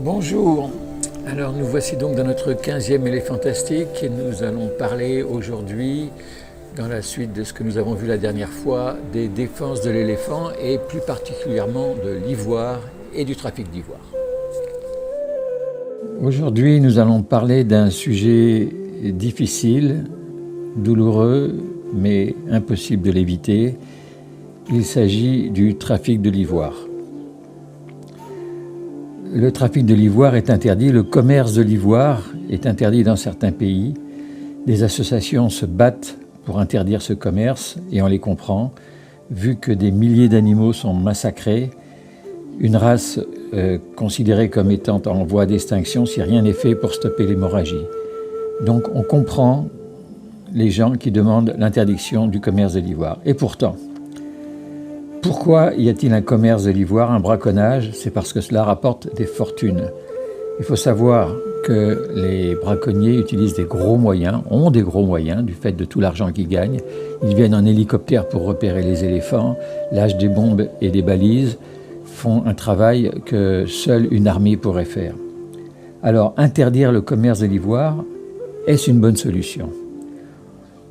Bonjour, alors nous voici donc dans notre 15e Éléphantastique et nous allons parler aujourd'hui, dans la suite de ce que nous avons vu la dernière fois, des défenses de l'éléphant et plus particulièrement de l'ivoire et du trafic d'ivoire. Aujourd'hui nous allons parler d'un sujet difficile, douloureux mais impossible de l'éviter. Il s'agit du trafic de l'ivoire. Le trafic de l'ivoire est interdit, le commerce de l'ivoire est interdit dans certains pays. Des associations se battent pour interdire ce commerce et on les comprend, vu que des milliers d'animaux sont massacrés, une race considérée comme étant en voie d'extinction si rien n'est fait pour stopper l'hémorragie. Donc on comprend les gens qui demandent l'interdiction du commerce de l'ivoire. Et pourtant, pourquoi y a-t-il un commerce de l'ivoire, un braconnage? C'est parce que cela rapporte des fortunes. Il faut savoir que les braconniers utilisent des gros moyens, ont des gros moyens du fait de tout l'argent qu'ils gagnent. Ils viennent en hélicoptère pour repérer les éléphants, lâchent des bombes et des balises, font un travail que seule une armée pourrait faire. Alors, interdire le commerce de l'ivoire, est-ce une bonne solution?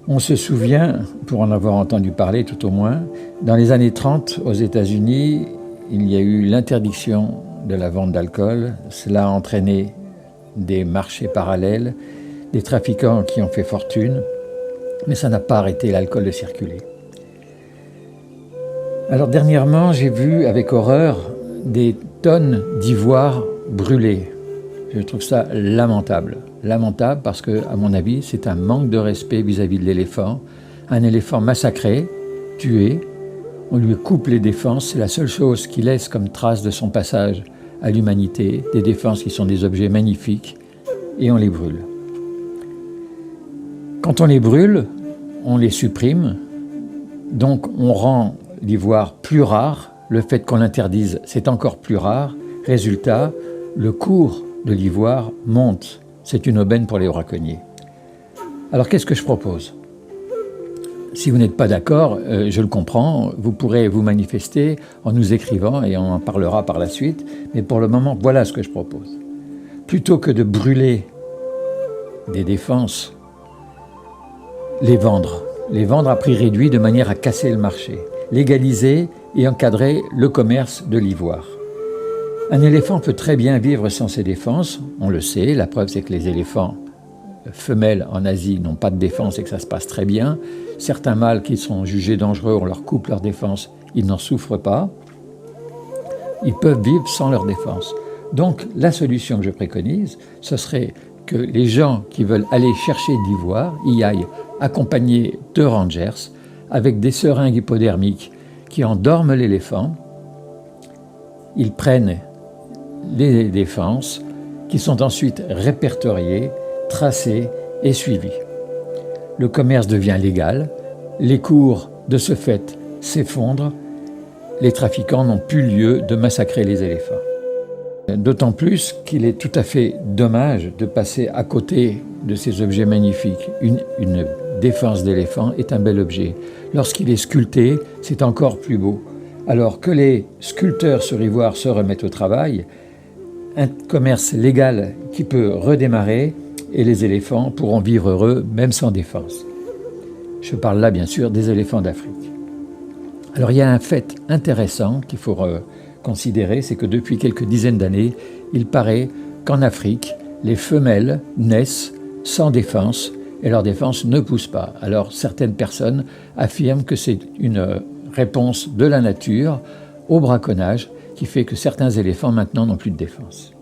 On se souvient, pour en avoir entendu parler tout au moins, dans les années 30 aux États-Unis, il y a eu l'interdiction de la vente d'alcool. Cela a entraîné des marchés parallèles, des trafiquants qui ont fait fortune, mais ça n'a pas arrêté l'alcool de circuler. Alors dernièrement, j'ai vu avec horreur des tonnes d'ivoire brûlées. Je trouve ça lamentable. Lamentable parce que, à mon avis, c'est un manque de respect vis-à-vis de l'éléphant. Un éléphant massacré, tué, on lui coupe les défenses, c'est la seule chose qu'il laisse comme trace de son passage à l'humanité, des défenses qui sont des objets magnifiques, et on les brûle. Quand on les brûle, on les supprime, donc on rend l'ivoire plus rare, le fait qu'on l'interdise, c'est encore plus rare. Résultat, le cours de l'ivoire monte. C'est une aubaine pour les braconniers. Alors qu'est-ce que je propose? Si vous n'êtes pas d'accord, je le comprends, vous pourrez vous manifester en nous écrivant et on en parlera par la suite. Mais pour le moment, voilà ce que je propose. Plutôt que de brûler des défenses, les vendre à prix réduit de manière à casser le marché, légaliser et encadrer le commerce de l'ivoire. Un éléphant peut très bien vivre sans ses défenses, on le sait, la preuve c'est que les éléphants femelles en Asie n'ont pas de défense et que ça se passe très bien. Certains mâles qui sont jugés dangereux, on leur coupe leur défense, ils n'en souffrent pas. Ils peuvent vivre sans leur défense. Donc la solution que je préconise, ce serait que les gens qui veulent aller chercher de l'ivoire y aillent accompagnés de rangers avec des seringues hypodermiques qui endorment l'éléphant. Ils prennent les défenses qui sont ensuite répertoriées, tracées et suivies. Le commerce devient légal, les cours de ce fait s'effondrent, les trafiquants n'ont plus lieu de massacrer les éléphants. D'autant plus qu'il est tout à fait dommage de passer à côté de ces objets magnifiques. Une défense d'éléphant est un bel objet. Lorsqu'il est sculpté, c'est encore plus beau. Alors que les sculpteurs sur ivoire se remettent au travail, un commerce légal qui peut redémarrer et les éléphants pourront vivre heureux même sans défense. Je parle là bien sûr des éléphants d'Afrique. Alors il y a un fait intéressant qu'il faut considérer, c'est que depuis quelques dizaines d'années, il paraît qu'en Afrique, les femelles naissent sans défense et leur défense ne pousse pas. Alors certaines personnes affirment que c'est une réponse de la nature au braconnage qui fait que certains éléphants maintenant n'ont plus de défense.